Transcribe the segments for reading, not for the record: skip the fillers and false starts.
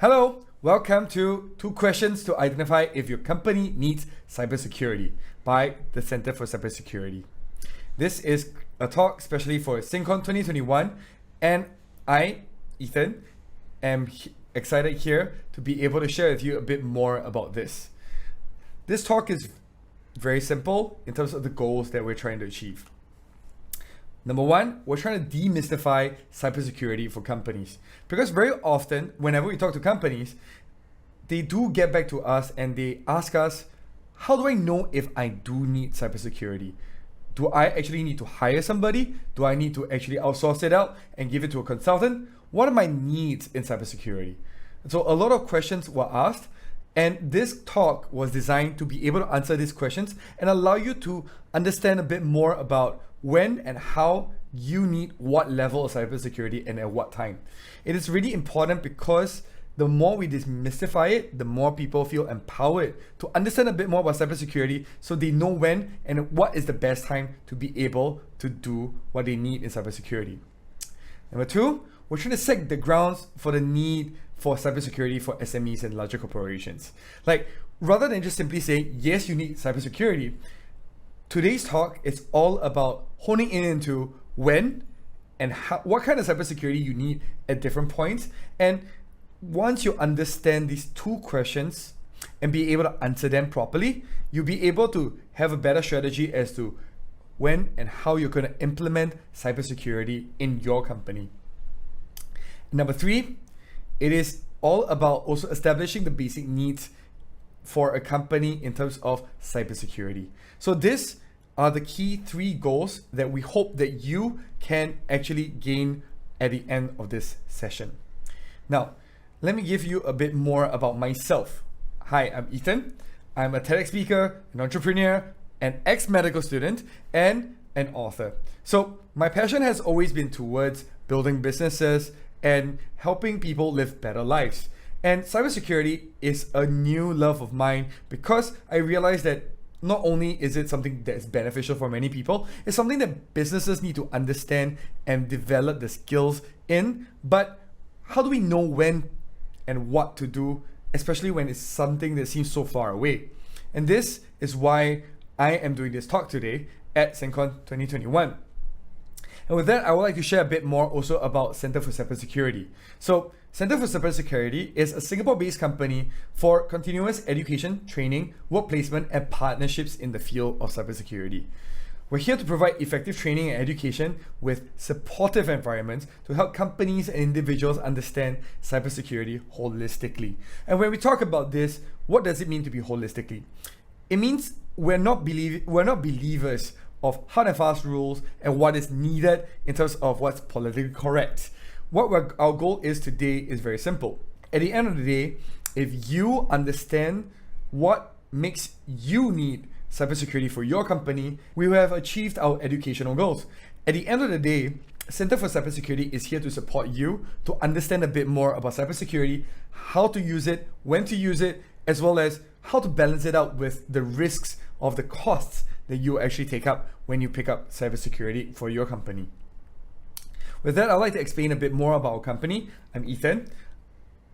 Hello, welcome to 2 questions to identify if your company needs cybersecurity by the Center for Cybersecurity. This is a talk especially for SINCON 2021, and I, Ethan, am excited here to be able to share with you a bit more about this. This talk is very simple in terms of the goals that we're trying to achieve. Number one, we're trying to demystify cybersecurity for companies. Because very often, whenever we talk to companies, they do get back to us and they ask us, how do I know if I do need cybersecurity? Do I actually need to hire somebody? Do I need to actually outsource it out and give it to a consultant? What are my needs in cybersecurity? So a lot of questions were asked, and this talk was designed to be able to answer these questions and allow you to understand a bit more about when and how you need what level of cybersecurity and at what time. It is really important because the more we demystify it, the more people feel empowered to understand a bit more about cybersecurity so they know when and what is the best time to be able to do what they need in cybersecurity. Number two, we're trying to set the grounds for the need for cybersecurity for SMEs and larger corporations. Like, rather than just simply saying, yes, you need cybersecurity, today's talk is all about honing in into when and how, what kind of cybersecurity you need at different points. And once you understand these 2 questions and be able to answer them properly, you'll be able to have a better strategy as to when and how you're going to implement cybersecurity in your company. Number 3, it is all about also establishing the basic needs for a company in terms of cybersecurity. So these are the key 3 goals that we hope that you can actually gain at the end of this session. Now, let me give you a bit more about myself. Hi, I'm Ethan. I'm a TEDx speaker, an entrepreneur, an ex-medical student, and an author. So my passion has always been towards building businesses and helping people live better lives. And cybersecurity is a new love of mine because I realized that not only is it something that's beneficial for many people, it's something that businesses need to understand and develop the skills in, but how do we know when and what to do, especially when it's something that seems so far away? And this is why I am doing this talk today at SINCON 2021. And with that, I would like to share a bit more also about Center for Cybersecurity. So Center for Cybersecurity is a Singapore-based company for continuous education, training, work placement, and partnerships in the field of cybersecurity. We're here to provide effective training and education with supportive environments to help companies and individuals understand cybersecurity holistically. And when we talk about this, what does it mean to be holistically? It means we're not believers of hard and fast rules and what is needed in terms of what's politically correct. Our goal is today is very simple. At the end of the day, if you understand what makes you need cybersecurity for your company, we will have achieved our educational goals. At the end of the day, Center for Cybersecurity is here to support you to understand a bit more about cybersecurity, how to use it, when to use it, as well as how to balance it out with the risks of the costs that you actually take up when you pick up cybersecurity for your company. With that, I'd like to explain a bit more about our company. I'm Ethan.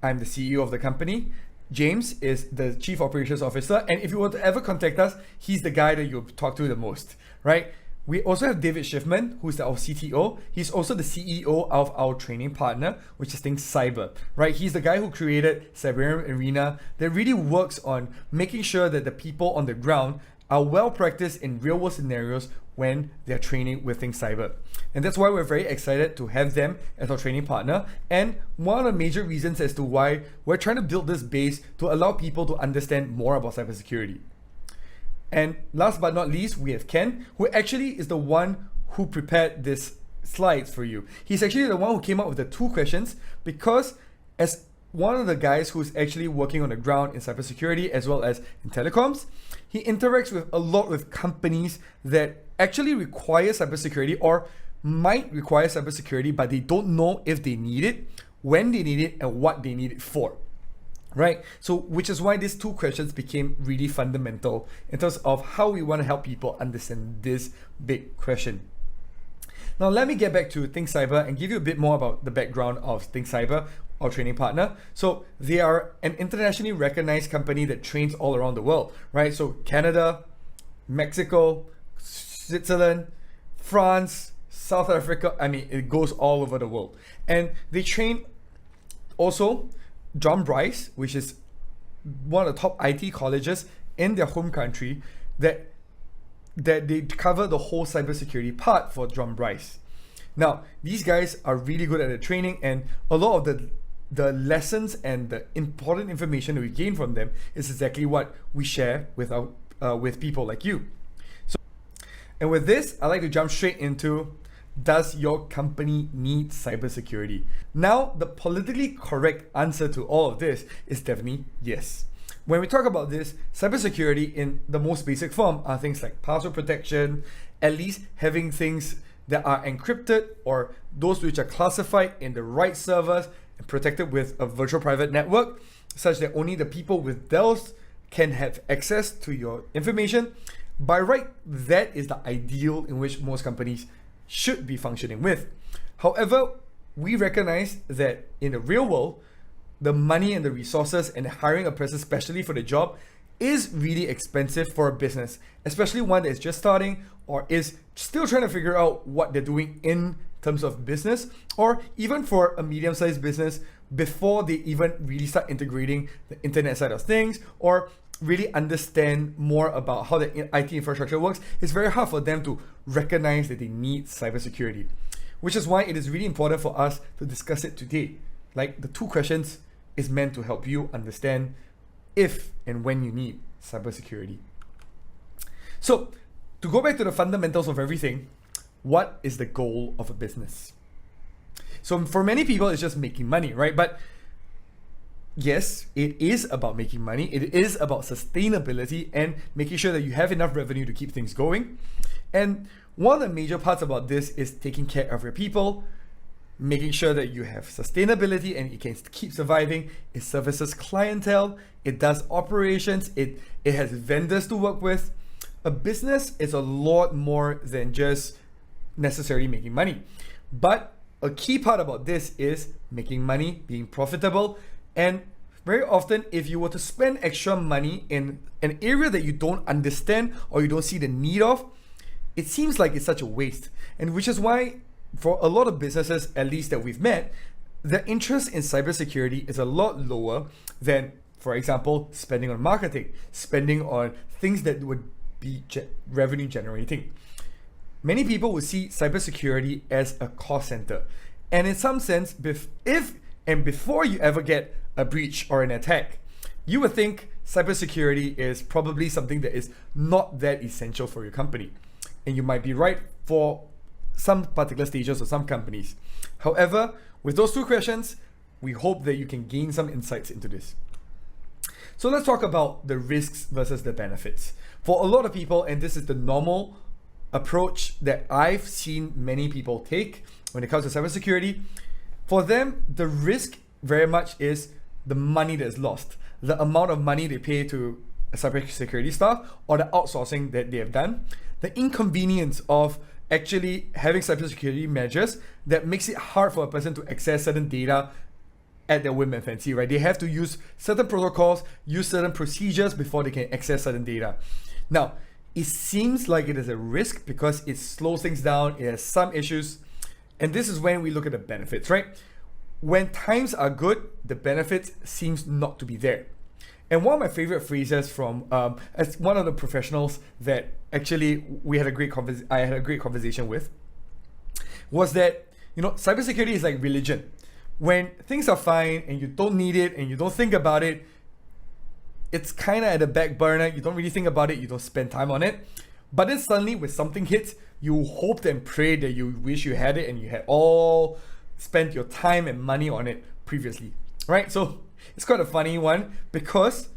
I'm the CEO of the company. James is the Chief Operations Officer. And if you were to ever contact us, he's the guy that you'll talk to the most, right? We also have David Schiffman, who's our CTO. He's also the CEO of our training partner, which is Think Cyber, right? He's the guy who created Cyber Arena that really works on making sure that the people on the ground are well practiced in real world scenarios when they're training with Think Cyber. And that's why we're very excited to have them as our training partner. And one of the major reasons as to why we're trying to build this base to allow people to understand more about cybersecurity. And last but not least, we have Ken, who actually is the one who prepared these slides for you. He's actually the one who came up with the 2 questions because as one of the guys who's actually working on the ground in cybersecurity as well as in telecoms, he interacts with a lot with companies that actually require cybersecurity or might require cybersecurity, but they don't know if they need it, when they need it, and what they need it for. Right? So, which is why these 2 questions became really fundamental in terms of how we want to help people understand this big question. Now, let me get back to Think Cyber and give you a bit more about the background of Think Cyber our training partner. So they are an internationally recognized company that trains all around the world, right? So Canada, Mexico, Switzerland, France, South Africa, I mean, it goes all over the world. And they train also John Bryce, which is one of the top IT colleges in their home country, that they cover the whole cybersecurity part for John Bryce. Now, these guys are really good at the training, and a lot of the lessons and the important information that we gain from them is exactly what we share with with people like you. So, and with this, I'd like to jump straight into, does your company need cybersecurity? Now, the politically correct answer to all of this is definitely yes. When we talk about this, cybersecurity in the most basic form are things like password protection, at least having things that are encrypted or those which are classified in the right servers and protected with a virtual private network, such that only the people with those can have access to your information. By right, that is the ideal in which most companies should be functioning with. However, we recognize that in the real world, the money and the resources and hiring a person especially for the job is really expensive for a business, especially one that is just starting or is still trying to figure out what they're doing in terms of business, or even for a medium-sized business before they even really start integrating the internet side of things or really understand more about how the IT infrastructure works. It's very hard for them to recognize that they need cybersecurity, which is why it is really important for us to discuss it today. Like, the 2 questions is meant to help you understand if and when you need cybersecurity. So, to go back to the fundamentals of everything, what is the goal of a business? So for many people, it's just making money, right? But yes, it is about making money. It is about sustainability and making sure that you have enough revenue to keep things going. And one of the major parts about this is taking care of your people, making sure that you have sustainability and you can keep surviving. It services clientele, it does operations, it has vendors to work with. A business is a lot more than just necessarily making money. But a key part about this is making money, being profitable, and very often if you were to spend extra money in an area that you don't understand or you don't see the need of, it seems like it's such a waste. And which is why for a lot of businesses, at least that we've met, the interest in cybersecurity is a lot lower than, for example, spending on marketing, spending on things that would be revenue generating. Many people would see cybersecurity as a cost center. And in some sense, before you ever get a breach or an attack, you would think cybersecurity is probably something that is not that essential for your company. And you might be right for some particular stages of some companies. However, with those 2 questions, we hope that you can gain some insights into this. So let's talk about the risks versus the benefits. For a lot of people, and this is the normal approach that I've seen many people take when it comes to cybersecurity, for them, the risk very much is the money that's lost, the amount of money they pay to a cybersecurity staff or the outsourcing that they have done, the inconvenience of actually having cybersecurity measures that makes it hard for a person to access certain data at their whim and fancy, right? They have to use certain protocols, use certain procedures before they can access certain data. Now, it seems like it is a risk because it slows things down, it has some issues, and this is when we look at the benefits, right? When times are good, the benefits seems not to be there. And one of my favorite phrases from as one of the professionals that actually I had a great conversation with was that, cybersecurity is like religion. When things are fine and you don't need it and you don't think about it, it's kind of at the back burner. You don't really think about it. You don't spend time on it. But then suddenly when something hits, you hope and pray that you wish you had it and you had all spent your time and money on it previously, right? So it's quite a funny one because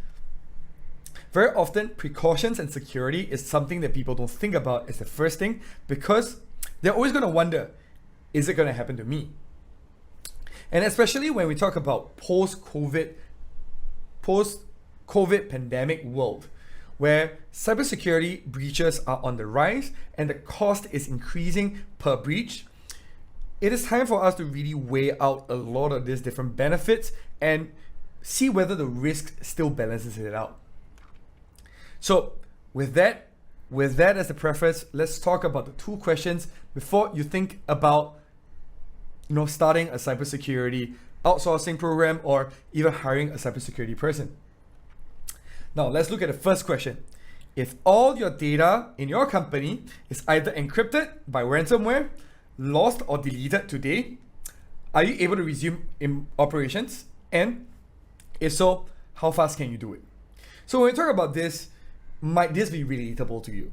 very often precautions and security is something that people don't think about as the first thing because they're always going to wonder, is it going to happen to me? And especially when we talk about post-COVID pandemic world, where cybersecurity breaches are on the rise and the cost is increasing per breach, it is time for us to really weigh out a lot of these different benefits and see whether the risk still balances it out. So with that as the preface, let's talk about the 2 questions before you think about starting a cybersecurity outsourcing program or even hiring a cybersecurity person. Now let's look at the first question. If all your data in your company is either encrypted by ransomware, lost or deleted today, are you able to resume operations? And if so, how fast can you do it? So when we talk about this, might this be relatable to you?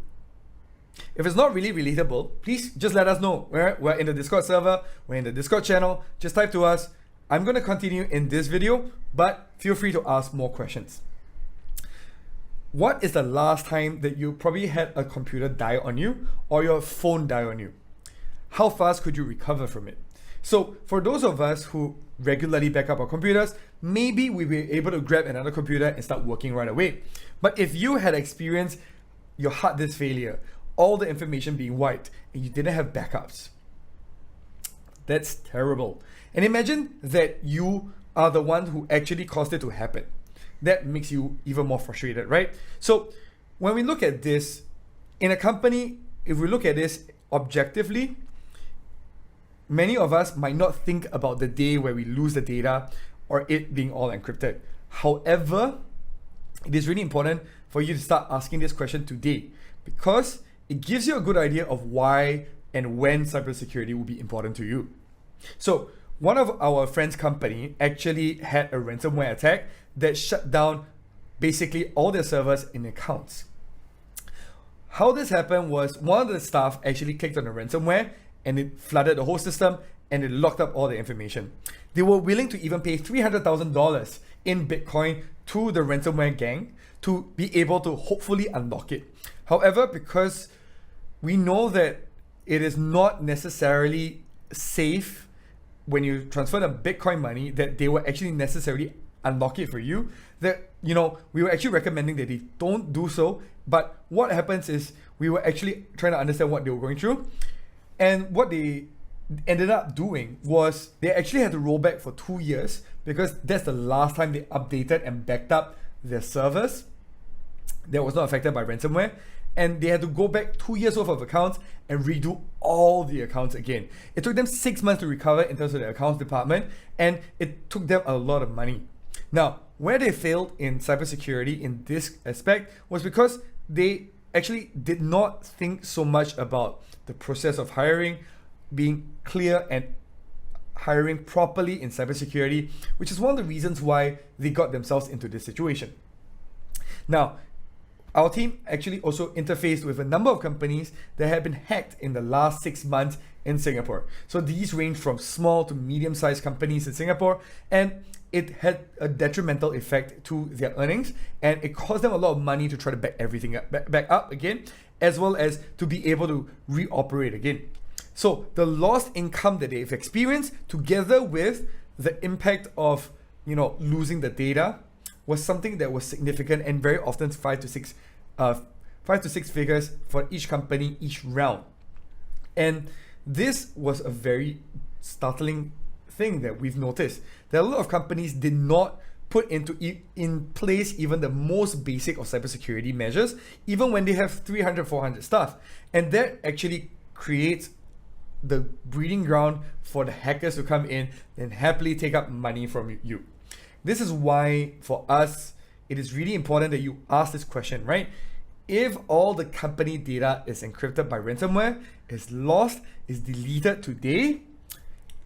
If it's not really relatable, please just let us know. We're in the Discord server, we're in the Discord channel. Just type to us. I'm going to continue in this video, but feel free to ask more questions. What is the last time that you probably had a computer die on you or your phone die on you? How fast could you recover from it? So for those of us who regularly back up our computers, maybe we were able to grab another computer and start working right away. But if you had experienced your hard disk failure, all the information being wiped, and you didn't have backups, that's terrible. And imagine that you are the one who actually caused it to happen. That makes you even more frustrated, right? So when we look at this in a company, if we look at this objectively, many of us might not think about the day where we lose the data or it being all encrypted. However, it is really important for you to start asking this question today, because it gives you a good idea of why and when cybersecurity will be important to you. So one of our friend's company actually had a ransomware attack that shut down basically all their servers and accounts. How this happened was one of the staff actually clicked on the ransomware and it flooded the whole system and it locked up all the information. They were willing to even pay $300,000 in Bitcoin to the ransomware gang to be able to hopefully unlock it. However, because we know that it is not necessarily safe when you transfer the Bitcoin money that they will actually necessarily unlock it for you, that we were actually recommending that they don't do so. But what happens is we were actually trying to understand what they were going through, and what they ended up doing was they actually had to roll back for 2 years, because that's the last time they updated and backed up their servers that was not affected by ransomware. And they had to go back 2 years worth of accounts and redo all the accounts again. It took them 6 months to recover in terms of the accounts department, and it took them a lot of money. Now, where they failed in cybersecurity in this aspect was because they actually did not think so much about the process of hiring, being clear and hiring properly in cybersecurity, which is one of the reasons why they got themselves into this situation. Now, our team actually also interfaced with a number of companies that have been hacked in the last 6 months in Singapore. So these range from small to medium-sized companies in Singapore, and it had a detrimental effect to their earnings, and it cost them a lot of money to try to back everything up, back up again, as well as to be able to reoperate again. So the lost income that they've experienced, together with the impact of losing the data, was something that was significant, and very often 5 to 6 figures for each company each round. And this was a very startling thing that we've noticed, that a lot of companies did not put in place even the most basic of cybersecurity measures, even when they have 300, 400 staff. And that actually creates the breeding ground for the hackers to come in and happily take up money from you. This is why, for us, it is really important that you ask this question, right? If all the company data is encrypted by ransomware, is lost, is deleted today,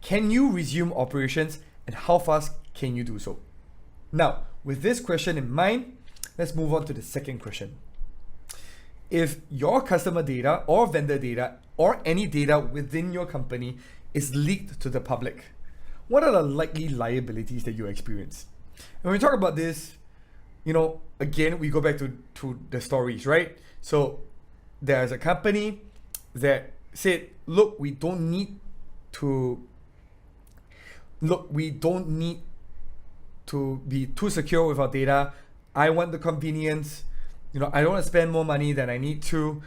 can you resume operations, and how fast can you do so? Now, with this question in mind, let's move on to the second question. If your customer data or vendor data or any data within your company is leaked to the public, what are the likely liabilities that you experience? And when we talk about this, again, we go back to the stories, right? So there's a company that said, look, we don't need to be too secure with our data. I want the convenience. I don't want to spend more money than I need to.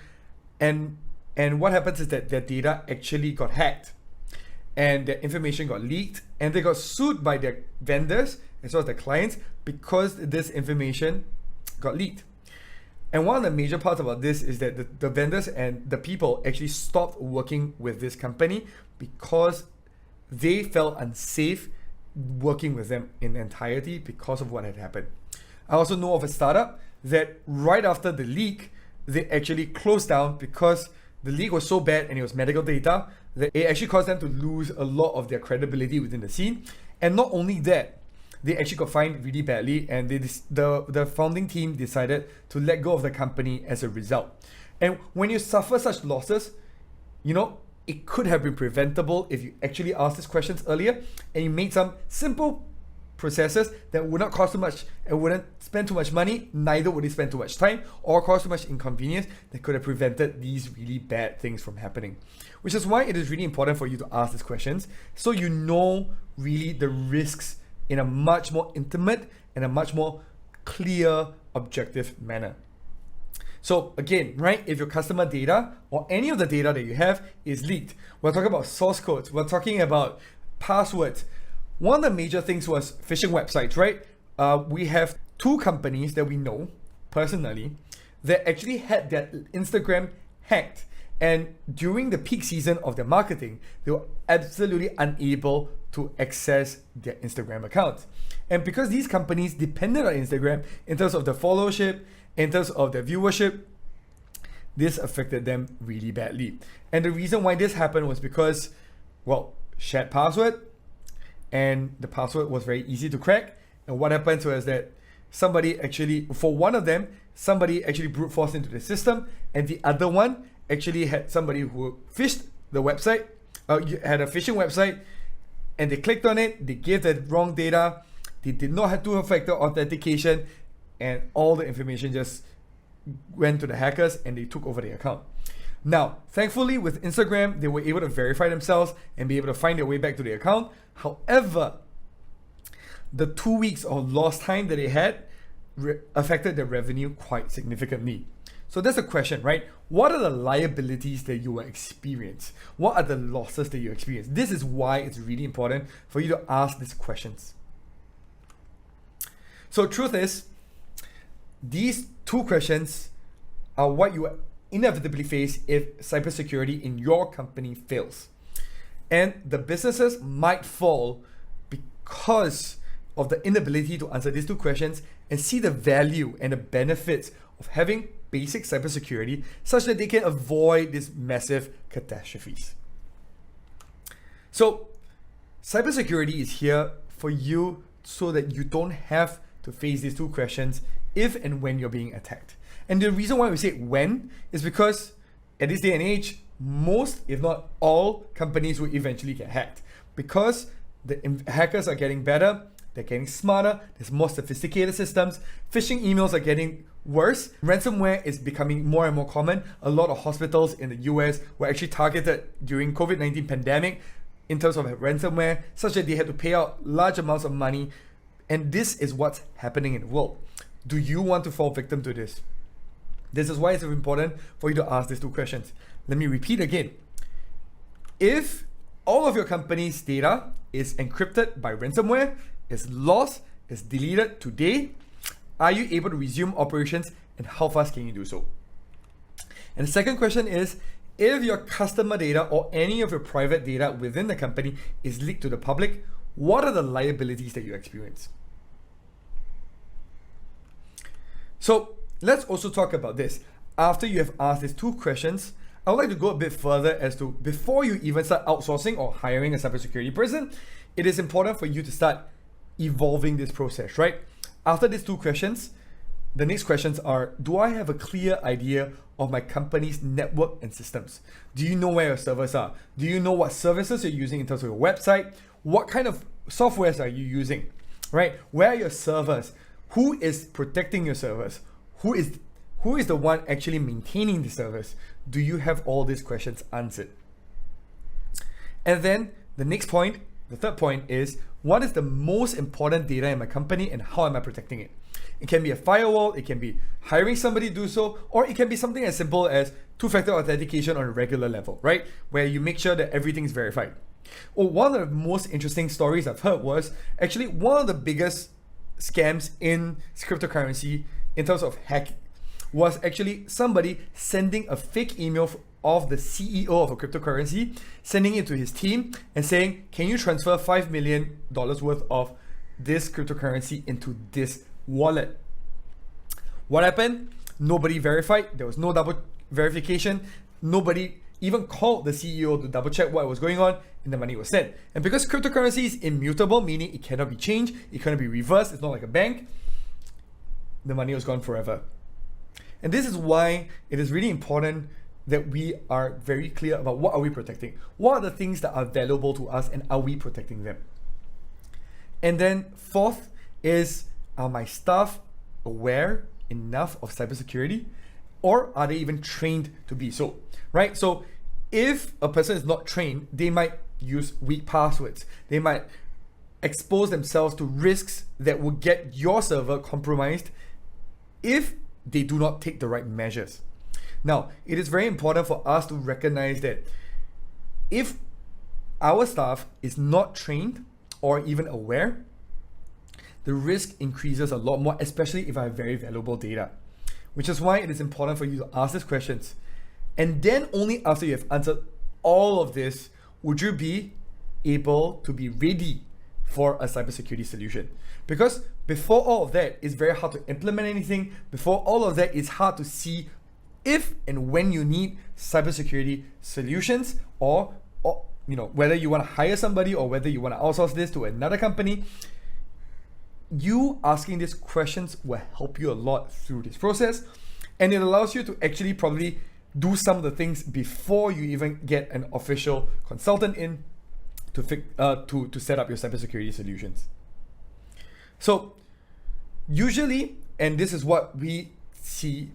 And what happens is that their data actually got hacked. and their information got leaked, and they got sued by their vendors as well as their clients because this information got leaked. And one of the major parts about this is that the vendors and the people actually stopped working with this company because they felt unsafe working with them in entirety because of what had happened. I also know of a startup that right after the leak, they actually closed down because the leak was so bad and it was medical data that it actually caused them to lose a lot of their credibility within the scene. And not only that, they actually got fined really badly, and the founding team decided to let go of the company as a result. And when you suffer such losses, it could have been preventable if you actually asked these questions earlier and you made some simple processes that would not cost too much and wouldn't spend too much money, neither would it spend too much time or cause too much inconvenience that could have prevented these really bad things from happening. Which is why it is really important for you to ask these questions so you know really the risks in a much more intimate and a much more clear, objective manner. So again, right, if your customer data or any of the data that you have is leaked, we're talking about source codes, we're talking about passwords. One of the major things was phishing websites, right? We have two companies that we know personally that actually had their Instagram hacked. And during the peak season of their marketing, they were absolutely unable to access their Instagram accounts. And because these companies depended on Instagram in terms of the followership, in terms of their viewership, this affected them really badly. And the reason why this happened was because, shared password, and the password was very easy to crack. And what happened was that somebody actually brute forced into the system, and the other one actually had somebody who phished the website, had a phishing website, and they clicked on it, they gave the wrong data, they did not have two-factor authentication, and all the information just went to the hackers and they took over the account. Now, thankfully with Instagram, they were able to verify themselves and be able to find their way back to the account. However, the 2 weeks of lost time that they had affected their revenue quite significantly. So that's the question, right? What are the liabilities that you will experience? What are the losses that you experience? This is why it's really important for you to ask these questions. So truth is, these two questions are what you inevitably face if cybersecurity in your company fails. And the businesses might fall because of the inability to answer these two questions and see the value and the benefits of having basic cybersecurity such that they can avoid these massive catastrophes. So cybersecurity is here for you so that you don't have to face these two questions if and when you're being attacked. And the reason why we say when is because at this day and age, most, if not all, companies will eventually get hacked because the hackers are getting better, they're getting smarter, there's more sophisticated systems, phishing emails are getting worse, ransomware is becoming more and more common. A lot of hospitals in the US were actually targeted during COVID-19 pandemic in terms of ransomware, such that they had to pay out large amounts of money. And this is what's happening in the world. Do you want to fall victim to this? This is why it's important for you to ask these two questions. Let me repeat again. If all of your company's data is encrypted by ransomware, is lost, is deleted today, are you able to resume operations, and how fast can you do so? And the second question is, if your customer data or any of your private data within the company is leaked to the public, what are the liabilities that you experience? So let's also talk about this. After you have asked these two questions, I would like to go a bit further as to before you even start outsourcing or hiring a cybersecurity person, it is important for you to start evolving this process, right? After these two questions, the next questions are, do I have a clear idea of my company's network and systems? Do you know where your servers are? Do you know what services you're using in terms of your website? What kind of softwares are you using, right? Where are your servers? Who is protecting your servers? Who is the one actually maintaining the servers? Do you have all these questions answered? And then the next point, the third point is, what is the most important data in my company and how am I protecting it? It can be a firewall, it can be hiring somebody to do so, or it can be something as simple as two-factor authentication on a regular level, right? Where you make sure that everything's verified. Well, one of the most interesting stories I've heard was actually one of the biggest scams in cryptocurrency in terms of hacking was actually somebody sending a fake email of the CEO of a cryptocurrency, sending it to his team and saying, can you transfer $5 million worth of this cryptocurrency into this wallet? What happened? Nobody verified. There was no double verification. Nobody even called the CEO to double check what was going on, and the money was sent. And because cryptocurrency is immutable, meaning it cannot be changed, it cannot be reversed, it's not like a bank, the money was gone forever. And this is why it is really important that we are very clear about what are we protecting. What are the things that are valuable to us, and are we protecting them? And then fourth is, are my staff aware enough of cybersecurity, or are they even trained to be so, right? So if a person is not trained, they might use weak passwords. They might expose themselves to risks that will get your server compromised if they do not take the right measures. Now, it is very important for us to recognize that if our staff is not trained or even aware, the risk increases a lot more, especially if I have very valuable data. Which is why it is important for you to ask these questions. And then only after you have answered all of this, would you be able to be ready for a cybersecurity solution. Because before all of that, it's very hard to implement anything. Before all of that, it's hard to see if and when you need cybersecurity solutions, or whether you want to hire somebody or whether you want to outsource this to another company. You asking these questions will help you a lot through this process, and it allows you to actually probably do some of the things before you even get an official consultant in to set up your cybersecurity solutions. So usually, and this is what we see,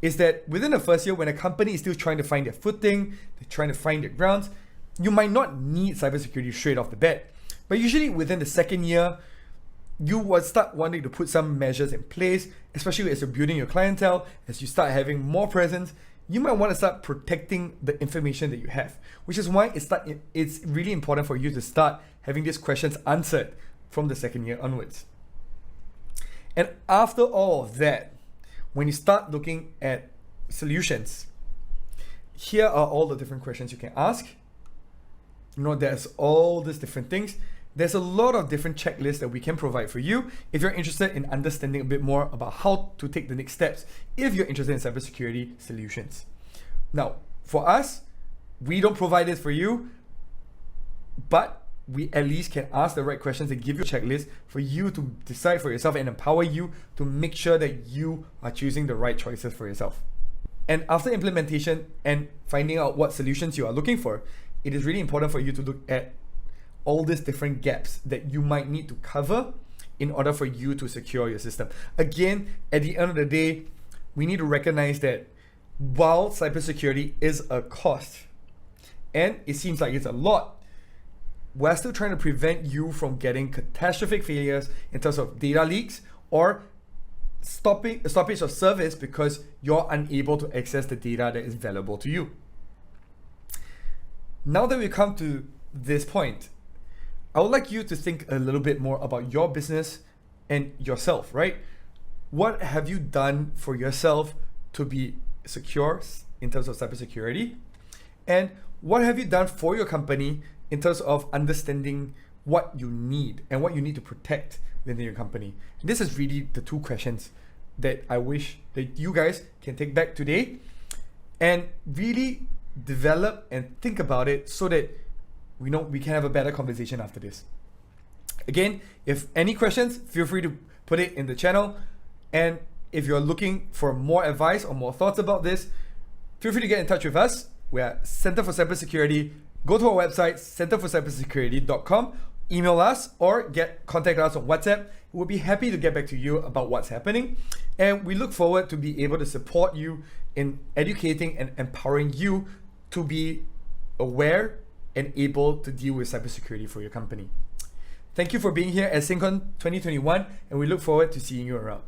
is that within the first year, when a company is still trying to find their footing, they're trying to find their grounds, you might not need cybersecurity straight off the bat. But usually within the second year, you will start wanting to put some measures in place, especially as you're building your clientele, as you start having more presence. You might want to start protecting the information that you have, which is why it's really important for you to start having these questions answered from the second year onwards. And after all of that, when you start looking at solutions, here are all the different questions you can ask. There's all these different things. There's a lot of different checklists that we can provide for you if you're interested in understanding a bit more about how to take the next steps if you're interested in cybersecurity solutions. Now, for us, we don't provide this for you, but we at least can ask the right questions and give you a checklist for you to decide for yourself and empower you to make sure that you are choosing the right choices for yourself. And after implementation and finding out what solutions you are looking for, it is really important for you to look at all these different gaps that you might need to cover in order for you to secure your system. Again, at the end of the day, we need to recognize that while cybersecurity is a cost, and it seems like it's a lot, we're still trying to prevent you from getting catastrophic failures in terms of data leaks or stoppage of service because you're unable to access the data that is valuable to you. Now that we come to this point, I would like you to think a little bit more about your business and yourself, right? What have you done for yourself to be secure in terms of cybersecurity? And what have you done for your company in terms of understanding what you need and what you need to protect within your company? This is really the two questions that I wish that you guys can take back today and really develop and think about it so that we can have a better conversation after this. Again, if any questions, feel free to put it in the channel. And if you're looking for more advice or more thoughts about this, feel free to get in touch with us. We're Center for Cybersecurity. Go to our website, centerforcybersecurity.com, email us or contact us on WhatsApp. We'll be happy to get back to you about what's happening. And we look forward to be able to support you in educating and empowering you to be aware and able to deal with cybersecurity for your company. Thank you for being here at SINCON 2021, and we look forward to seeing you around.